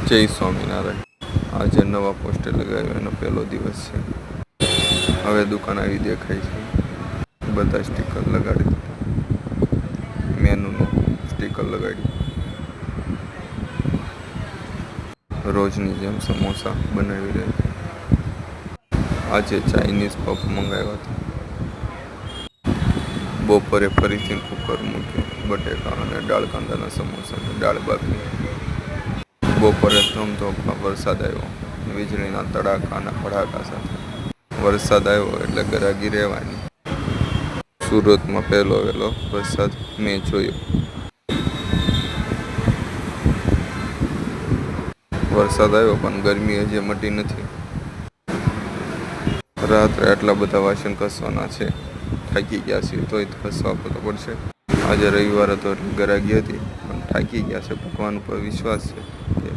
જય સ્વામિનારાયણ. આજે નવા પોસ્ટર લગાવ્યો એનો પહેલો દિવસ છે. હવે દુકાન આવી દેખાય છે. બધા સ્ટીકર લગાડી દીધા. મેનુનું સ્ટીકર લગાડ્યું. રોજની જેમ સમોસા બનાવી રહ્યા. આજે ચાઇનીઝ પફ મંગાવ્યા હતા. બપોરે ફરીથી કુકર મૂક્યું. બટેકા અને દાળ કાંદાના સમોસા અને દાળ બાફી. બપોરે ધમધોકમાં વરસાદ આવ્યો. વીજળીના તડાકાના ભડાકા સાથે. વરસાદ આવ્યો એટલે ગરાગી રહેવાની. સુરતમાં પહેલો વહેલો વરસાદ મેં જોયો. વરસાદ આવ્યો પણ ગરમી હજી મટી નથી. રાત્રે આટલા બધા વાસણ ઘસવાના છે. થાકી ગયા છીએ તોય ઘસવા તો પડશે. આજે રવિવાર હતો એટલે ગરાગી હતી પણ થાકી ગયા છે. ભગવાન ઉપર વિશ્વાસ છે.